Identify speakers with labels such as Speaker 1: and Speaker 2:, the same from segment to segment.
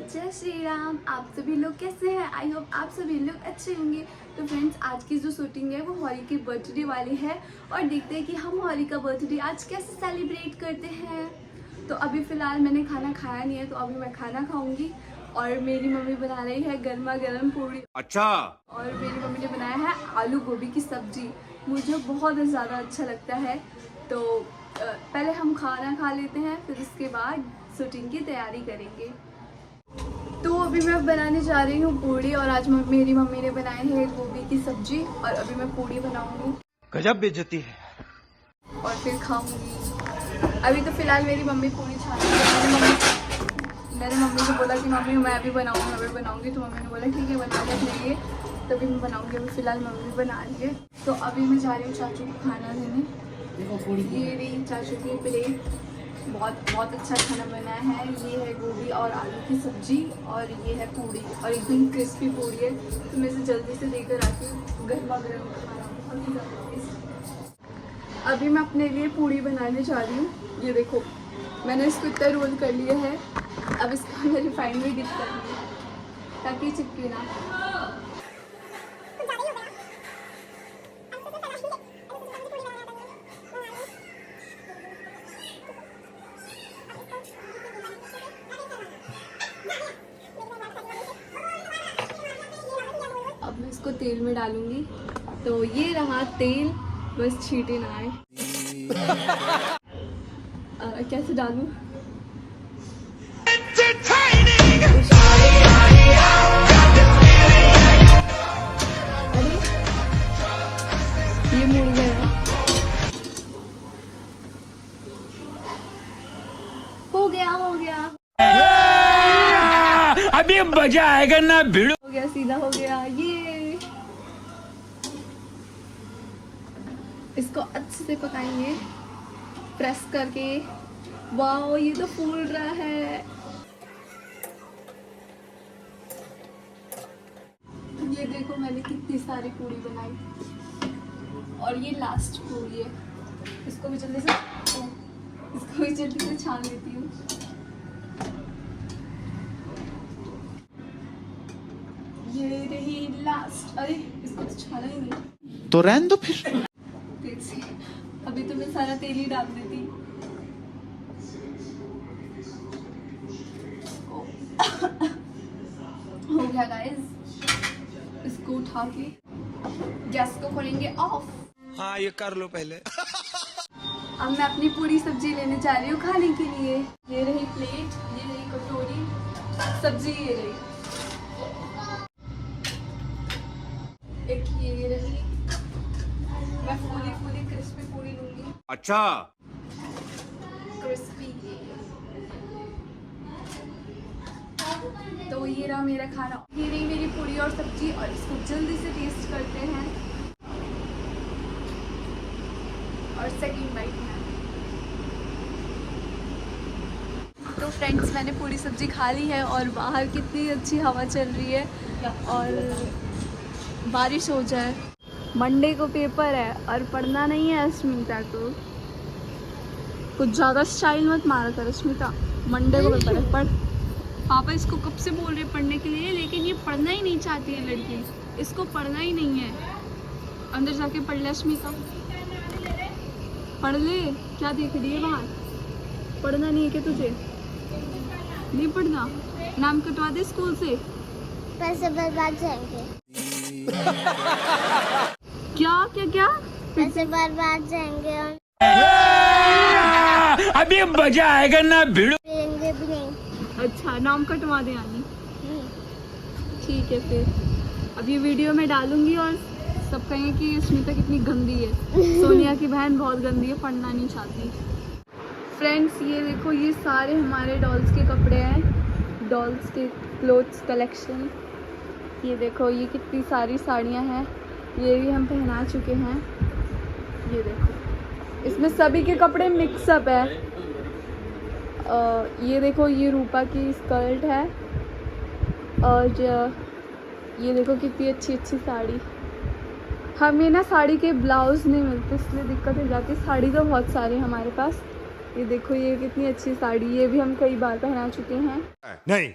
Speaker 1: जय श्री राम। आप सभी लोग कैसे हैं? आई होप आप सभी लोग अच्छे होंगे। तो फ्रेंड्स, आज की जो शूटिंग है वो हॉरी की बर्थडे वाली है और देखते हैं कि हम हॉरी का बर्थडे आज कैसे सेलिब्रेट करते हैं। तो अभी फ़िलहाल मैंने खाना खाया नहीं है, तो अभी मैं खाना खाऊंगी और मेरी मम्मी बना रही है गर्मा गर्म पूड़ी। अच्छा। और मेरी मम्मी ने बनाया है आलू गोभी की सब्जी, मुझे बहुत ज़्यादा अच्छा लगता है। तो पहले हम खाना खा लेते हैं, फिर उसके बाद शूटिंग की तैयारी करेंगे। तो अभी मैं बनाने जा रही हूँ पूड़ी और आज मेरी मम्मी ने बनाई है गोभी की सब्जी और अभी मैं पूड़ी बनाऊंगी।
Speaker 2: गजब बेइज्जती है।
Speaker 1: और फिर खाऊंगी। अभी तो फिलहाल मेरी मम्मी पूड़ी छान रही है। मैंने मम्मी को बोला कि मम्मी मैं अभी बनाऊंगी, तो मम्मी ने बोला ठीक है बना ले, तभी मैं बनाऊंगी। अभी फिलहाल मम्मी बना रही है। तो अभी मैं जा रही हूँ चाचू को खाना देने। ये रही चाचू की प्लेट, बहुत अच्छा खाना बना है। ये है गोभी और आलू की सब्जी और ये है पूड़ी और एकदम क्रिस्पी पूड़ी है। तो मैं इसे जल्दी से देकर आती हूँ। गर्मा गर्म खाना बहुत ही ज़्यादा टेस्टी। अभी मैं अपने लिए पूड़ी बनाने जा रही हूँ। ये देखो मैंने इसको इतना रोल कर लिया है। अब इसको मैं रिफाइंड में डिप कर रही हूँ ताकि चिपके ना। अब मैं इसको तेल में डालूंगी। तो ये रहा तेल, बस छींटे ना आए। कैसे डालूं? अरे ये मुड़ गया। हो गया
Speaker 2: अभी मजा आएगा ना भिड़ो।
Speaker 1: हो गया, सीधा हो गया। ये इसको अच्छे से पकाएंगे प्रेस करके। वाओ, ये तो फूल रहा है। ये देखो मैंने कितनी सारी पूरी बनाई और ये लास्ट पूरी है। इसको भी जल्दी से छान लेती हूँ। ये रही लास्ट। अरे इसको तो छाना ही नहीं,
Speaker 2: तो रहने दो फिर।
Speaker 1: अभी तो मैं सारा तेल ही डाल देती। हो गया गाइस। इसको उठा के गैस को करेंगे ऑफ।
Speaker 2: हाँ ये कर लो पहले।
Speaker 1: अब मैं अपनी पूरी सब्जी लेने जा रही हूँ खाने के लिए। ये रही प्लेट, ये रही कटोरी, सब्जी ये रही। एक ये रही। मैं फूली क्रिस्पी पूरी लूंगी।
Speaker 2: अच्छा।
Speaker 1: क्रिस्पी। तो ये रहा मेरा खाना। ये रही मेरी पूरी और सब्जी और इसको जल्दी से टेस्ट करते हैं और सेकंड बाइट में। तो फ्रेंड्स, मैंने पूरी सब्जी खा ली है और बाहर कितनी अच्छी हवा चल रही है और बारिश हो जाए। मंडे को पेपर है और पढ़ना नहीं है अस्मिता को। कुछ ज़्यादा स्टाइल मत मारा कर अस्मिता, मंडे को पेपर है, पढ़। पापा इसको कब से बोल रहे पढ़ने के लिए, लेकिन ये पढ़ना ही नहीं चाहती है लड़की। इसको पढ़ना ही नहीं है। अंदर जाके पढ़ ले अस्मिता, पढ़ ले। क्या देख रही है बाहर? पढ़ना नहीं है क्या तुझे? नहीं पढ़ना? नाम कटवा दे स्कूल से।
Speaker 3: पैसे बर्बाद जाएंगे।
Speaker 1: क्या
Speaker 3: पैसे बर्बाद जाएंगे।
Speaker 2: अभी मजा आएगा ना भिड़ो।
Speaker 3: देंगे भी नहीं।
Speaker 1: अच्छा, नाम कटवा दे यानी। ठीक है, फिर अब ये वीडियो में डालूंगी और सब कहेंगे कि स्मिता कितनी गंदी है। सोनिया की बहन बहुत गंदी है, पढ़ना नहीं चाहती। फ्रेंड्स, ये देखो ये सारे हमारे डॉल्स के कपड़े हैं, डॉल्स के क्लोथ्स कलेक्शन। ये देखो ये कितनी सारी साड़ियाँ हैं, ये भी हम पहना चुके हैं। ये देखो इसमें सभी के कपड़े मिक्सअप है। ये देखो ये रूपा की स्कर्ट है और ये देखो कितनी अच्छी साड़ी। हमें ना साड़ी के ब्लाउज़ नहीं मिलते इसलिए दिक्कत हो जाती है। साड़ी तो बहुत सारे हमारे पास। ये देखो ये कितनी अच्छी साड़ी, ये भी हम कई बार पहना चुके हैं।
Speaker 2: नहीं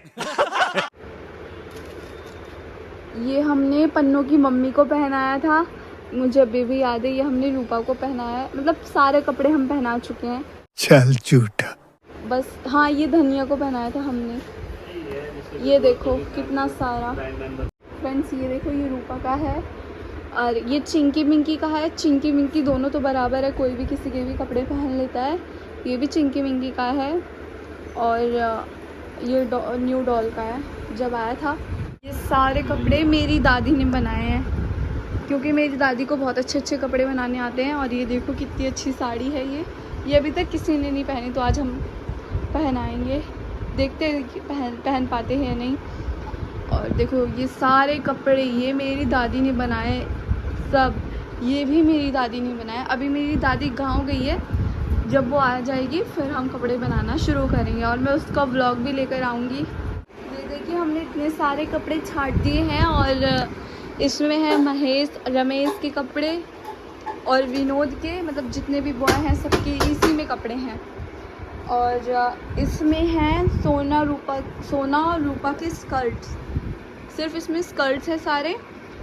Speaker 1: ये हमने पन्नों की मम्मी को पहनाया था, मुझे अभी भी याद है। ये हमने रूपा को पहनाया है, मतलब सारे कपड़े हम पहना चुके हैं।
Speaker 2: चल झूठा।
Speaker 1: बस हाँ, ये धनिया को पहनाया था हमने। ये देखो कितना सारा। फ्रेंड्स ये देखो, ये रूपा का है और ये चिंकी मिंकी का है। चिंकी मिंकी दोनों तो बराबर है, कोई भी किसी के भी कपड़े पहन लेता है। ये भी चिंकी मिंकी का है और ये न्यू डॉल का है जब आया था। ये सारे कपड़े मेरी दादी ने बनाए हैं, क्योंकि मेरी दादी को बहुत अच्छे अच्छे कपड़े बनाने आते हैं। और ये देखो कितनी अच्छी साड़ी है ये अभी तक किसी ने नहीं पहनी, तो आज हम पहनाएंगे, देखते हैं कि पहन पाते हैं या नहीं। और देखो ये सारे कपड़े ये मेरी दादी ने बनाए सब, ये भी मेरी दादी ने बनाए। अभी मेरी दादी गांव गई है, जब वो आ जाएगी फिर हम कपड़े बनाना शुरू करेंगे और मैं उसका व्लॉग भी लेकर आऊँगी। ये देखिए हमने इतने सारे कपड़े छाट दिए हैं और इसमें है महेश रमेश के कपड़े और विनोद के, मतलब जितने भी बॉय हैं सबके इसी में कपड़े हैं। और इसमें हैं सोना और रूपा के स्कर्ट्स, सिर्फ इसमें स्कर्ट्स है सारे।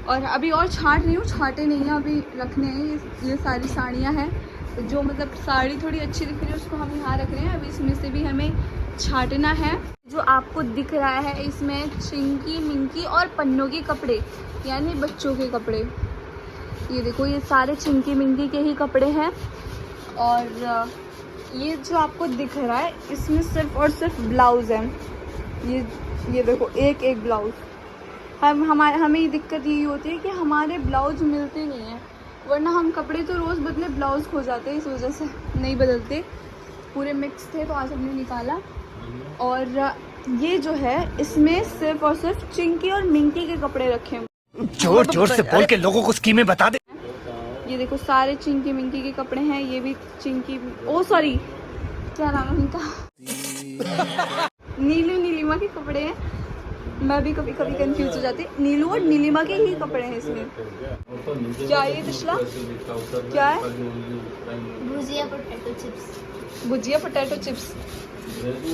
Speaker 1: और अभी और छाट रही हूँ, छाटे नहीं हैं अभी, रखने हैं। ये सारी साड़ियाँ हैं, तो जो मतलब साड़ी थोड़ी अच्छी दिख रही है उसको हम यहाँ रख रहे हैं। अभी इसमें से भी हमें छाटना है। जो आपको दिख रहा है इसमें चिंकी मिंकी और पन्नों के कपड़े, यानी बच्चों के कपड़े। ये देखो ये सारे चिंकी मिंकी के ही कपड़े हैं। और ये जो आपको दिख रहा है इसमें सिर्फ और सिर्फ ब्लाउज़ है। ये देखो एक एक ब्लाउज़। हमें ये दिक्कत यही होती है कि हमारे ब्लाउज मिलते नहीं हैं, वरना हम कपड़े तो रोज़ बदले, ब्लाउज़ खो जाते हैं, इस वजह से नहीं बदलते। पूरे मिक्स थे तो आज हमने निकाला। और ये जो है इसमें सिर्फ और सिर्फ चिंकी और मिंकी के कपड़े रखे हैं।
Speaker 2: जोर जोर से बोल के लोगों को स्कीमें बता दे।
Speaker 1: ये देखो सारे चिंकी मिंकी के कपड़े हैं। ये भी चिंकी, ओ सॉरी क्या नाम है उनका, नीलिमा के कपड़े हैं। मैं भी कभी कभी कंफ्यूज हो जाती। नीलू और नीलिमा के ही कपड़े हैं इसमें। क्या ये पिछला क्या है? भुजिया पोटैटो चिप्स।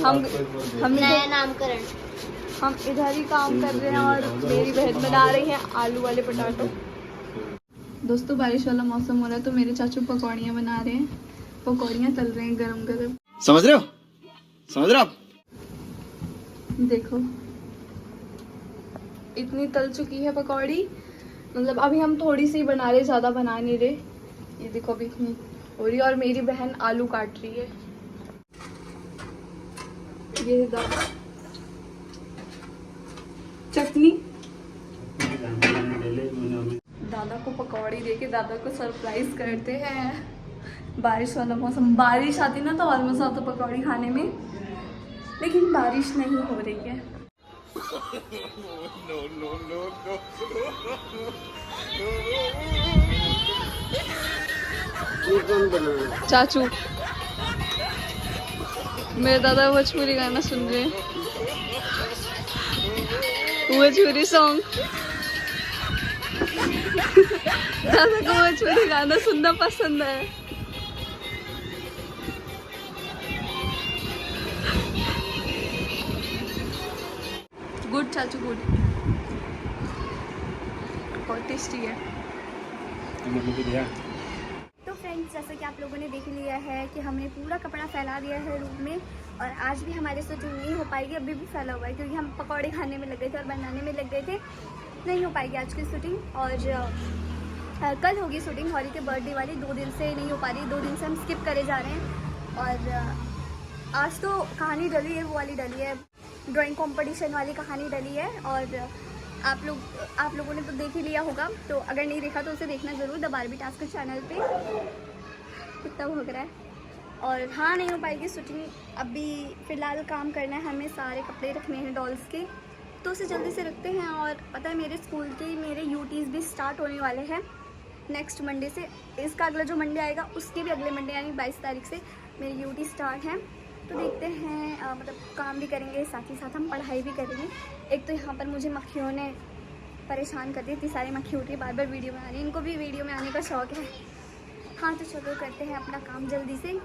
Speaker 1: हम
Speaker 3: नया नामकरण।
Speaker 1: हम इधर ही काम कर रहे हैं और मेरी बहन बना रही है आलू वाले पोटैटो। दोस्तों बारिश वाला मौसम हो रहा है तो मेरे चाचू पकौड़ियाँ बना रहे हैं। पकौड़ियाँ तल रहे हैं गरम गरम।
Speaker 2: समझ रहे हो आप?
Speaker 1: देखो इतनी तल चुकी है पकौड़ी, मतलब अभी हम थोड़ी सी बना रहे, ज़्यादा बना नहीं रहे। ये देखो अभी इतनी हो रही है। और मेरी बहन आलू काट रही है। ये चटनी दादा को पकौड़ी देके दादा को सरप्राइज करते हैं। बारिश वाला मौसम, बारिश आती ना तो और मज़ा आता पकौड़ी खाने में, लेकिन बारिश नहीं हो रही है। चाचू मेरे दादा भोजपुरी गाना सुन रहे हैं, भोजपुरी सॉन्ग। दादा को भोजपुरी गाना सुनना पसंद है। गुड चाचू गुड, बहुत टेस्टी है।
Speaker 3: तो फ्रेंड्स जैसा कि आप लोगों ने देख लिया है कि हमने पूरा कपड़ा फैला दिया है रूम में, और आज भी हमारे से जो नहीं हो पाएगी, अभी भी फैला हुआ है क्योंकि हम पकौड़े खाने में लग गए थे और बनाने में लग गए थे। नहीं हो पाएगी आज की शूटिंग। और कल होगी शूटिंग हॉरी के बर्थडे वाली, 2 दिन से नहीं हो पा रही, 2 दिन से हम स्किप करे जा रहे हैं। और आज तो कहानी डली है, वो वाली डली है, ड्राइंग कंपटीशन वाली कहानी डली है। और आप लोगों ने तो देख ही लिया होगा, तो अगर नहीं देखा तो उसे देखना ज़रूर द बारबी टास्क चैनल पे। कितना भोग रहा है। और हाँ नहीं हो पाएगी शूटिंग, अभी फ़िलहाल काम करना है हमें, सारे कपड़े रखने हैं डॉल्स के, तो उसे जल्दी से रखते हैं। और पता है मेरे स्कूल के मेरे यूटीज़ भी स्टार्ट होने वाले हैं नेक्स्ट मंडे से। इसका अगला जो मंडे आएगा उसके भी अगले मंडे यानी 22 तारीख से मेरी यूटी स्टार्ट हैं। तो देखते हैं, मतलब काम भी करेंगे, साथ ही साथ हम पढ़ाई भी करेंगे। एक तो यहाँ पर मुझे मक्खियों ने परेशान कर दिया, इतनी सारी मक्खी उठी है, बार बार वीडियो में आ रही है, इनको भी वीडियो में आने का शौक़ है। हाँ तो चलो करते हैं अपना काम जल्दी से।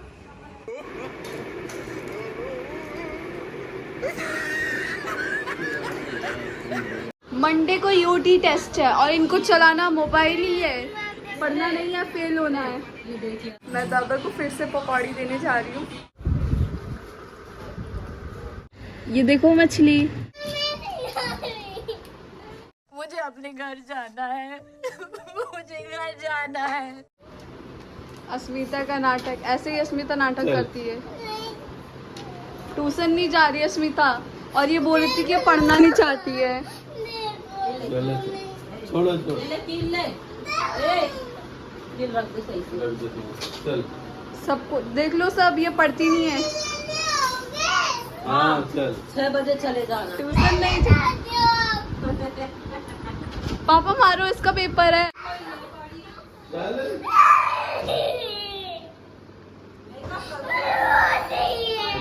Speaker 1: मंडे को यूटी टेस्ट है और इनको चलाना मोबाइल ही है, पढ़ना नहीं है, फेल होना है। मैं दादा को फिर से पकौड़ी देने जा रही हूँ। ये देखो मछली। मुझे अपने घर जाना है। मुझे घर जाना है। अस्मिता का नाटक, ऐसे ही अस्मिता नाटक करती है। ट्यूशन नहीं जा रही अस्मिता और ये बोल रही थी कि पढ़ना नहीं चाहती है।
Speaker 4: छोड़ो
Speaker 1: सबको देख लो, सब ये पढ़ती नहीं है।
Speaker 4: हाँ चल
Speaker 5: 6 बजे चले जाना।
Speaker 1: ट्यूशन नहीं जा। पापा मारो, इसका पेपर है।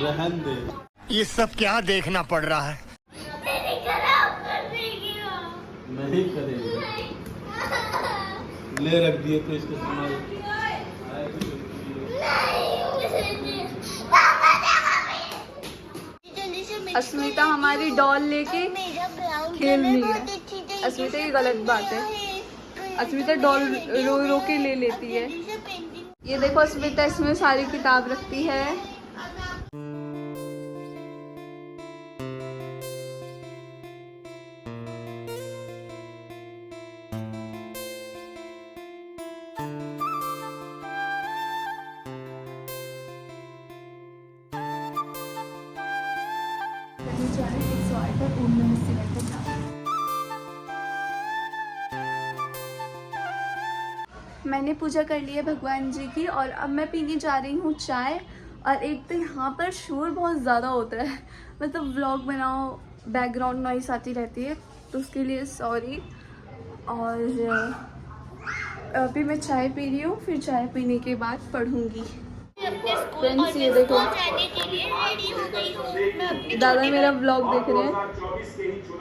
Speaker 4: रहन दे।
Speaker 2: ये सब क्या देखना पड़ रहा है?
Speaker 4: नहीं करेंगे। ले रख दिए तो इसको संभाल।
Speaker 1: अस्मिता हमारी डॉल लेके खेल रही है। अस्मिता ये गलत बात है। अस्मिता डॉल रो रो के ले लेती है। ये देखो अस्मिता इसमें सारी किताब रखती है। मैंने पूजा कर ली है भगवान जी की और अब मैं पीने जा रही हूँ चाय। और एक तो यहाँ पर शोर बहुत ज़्यादा होता है, मतलब व्लॉग बनाओ बैकग्राउंड नॉइस आती रहती है, तो उसके लिए सॉरी। और अभी मैं चाय पी रही हूँ, फिर चाय पीने के बाद पढ़ूँगी। फ्रेंड्स ये देखो, दादा मेरा व्लॉग देख रहे हैं।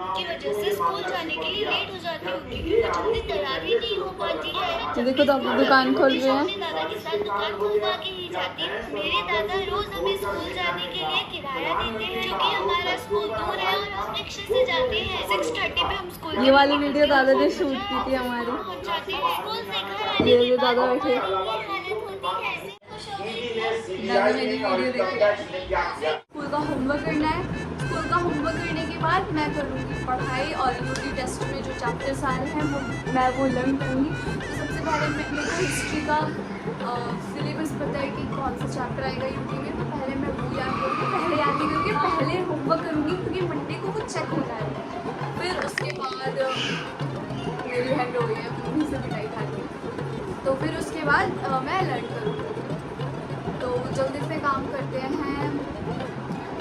Speaker 3: की वजह से स्कूल जाने के लिए लेट हो जाती हूँ क्योंकि मुझे जल्दी तैयार ही नहीं हो पाती है।
Speaker 1: ये देखो तो दुकान खोल रहे हैं।
Speaker 3: दादा के साथ दुकान खुलवा के ही जाती हूँ। मेरे दादा रोज हमें स्कूल जाने के लिए किराया देते हैं क्योंकि हमारा स्कूल दूर है और हम रिक्शे से जाते हैं। 6:30 पे हम स्कूल
Speaker 1: ये वाली वीडियो दादा ने शूट की थी हमारी।
Speaker 3: पहुँच जाते हैं। स्कूल से घर आने
Speaker 1: ये
Speaker 3: के
Speaker 1: दादा
Speaker 3: बाद
Speaker 1: बैठे।
Speaker 3: हालत होती है।
Speaker 1: दादा मेरी वीडियो देख रहे हैं। स्कूल का होमवर्क करना है। स्कूल का होमवर्क करने के बाद मैं करूँगी पढ़ाई और यूटी टेस्ट में जो चैप्टर्स आ रहे हैं मैं वो लर्न करूँगी। तो सबसे पहले मेरे को हिस्ट्री का सिलेबस पता है कि कौन सा चैप्टर आएगा यूटी में, तो पहले मैं वो याद करूँगी। पहले याद नहीं करूँगी, पहले होमवर्क करूँगी क्योंकि मंडे को वो चेक होना है। फिर उसके बाद मेरी बहन रो गई है, मम्मी से पिटाई खा ली, तो फिर उसके बाद मैं लर्न करूँगी। तो जल्दी से काम करते हैं।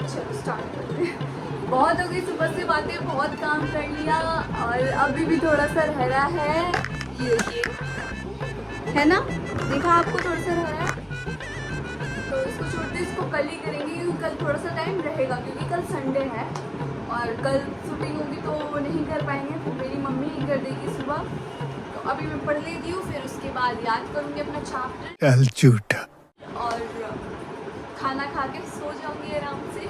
Speaker 1: चलो स्टार्ट करते हैं। बहुत हो गई सुबह से बातें, बहुत काम कर लिया और अभी भी थोड़ा सा रह रहा है। ये है ना, देखा आपको थोड़ा सा रह रहा है, तो इसको छोड़ते इसको कल ही करेंगे क्योंकि कल थोड़ा सा टाइम रहेगा क्योंकि कल संडे है और कल शूटिंग होगी तो नहीं कर पाएंगे, तो मेरी मम्मी ही कर देगी सुबह। तो अभी मैं पढ़ लेती हूँ, फिर उसके बाद याद करूँगी अपना चैप्टर
Speaker 2: झूठा।
Speaker 1: और खाना खा के सो जाऊंगी आराम से।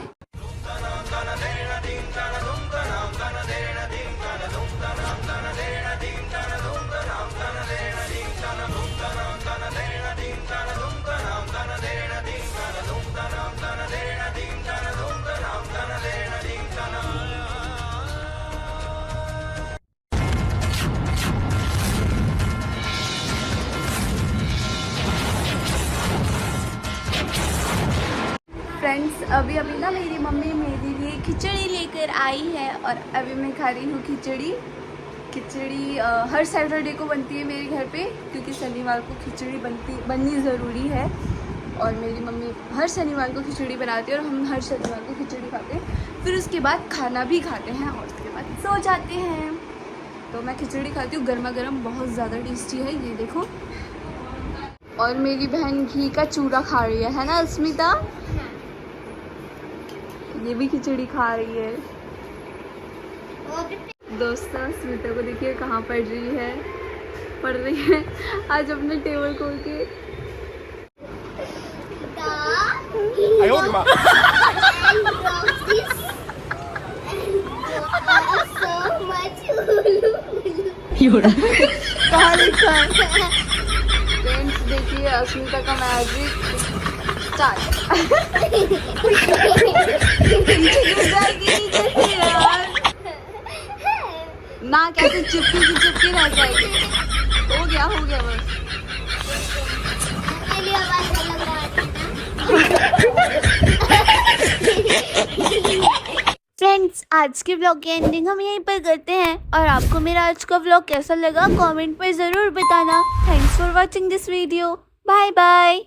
Speaker 1: फ्रेंड्स अभी ना मेरी मम्मी मेरे लिए खिचड़ी लेकर आई है और अभी मैं खा रही हूँ खिचड़ी। हर सैटरडे को बनती है मेरे घर पे क्योंकि शनिवार को खिचड़ी बननी ज़रूरी है और मेरी मम्मी हर शनिवार को खिचड़ी बनाती है और हम हर शनिवार को खिचड़ी खाते हैं। फिर उसके बाद खाना भी खाते हैं और उसके बाद सो जाते हैं। तो मैं खिचड़ी खाती हूँ, गर्मा गर्म बहुत ज़्यादा टेस्टी है, ये देखो। और मेरी बहन घी का चूरा खा रही है ना अस्मिता? ये भी खिचड़ी खा रही है। दोस्तों अस्मिता को देखिए कहाँ पढ़ रही है आज अपने टेबल खोल के।
Speaker 3: so much
Speaker 1: कहाँ लिखा है? फ्रेंड्स देखिए अस्मिता का मैजिक स्टार्ट। ना कैसे चिपकी की चिपकी रह जाएगी। हो गया बस।
Speaker 3: मेरी आवाज अलग आ रही है। फ्रेंड्स, आज के व्लॉग की एंडिंग हम यहीं पर करते हैं और आपको मेरा आज का व्लॉग कैसा लगा कमेंट पर ज़रूर बताना। Thanks for watching this video. Bye bye.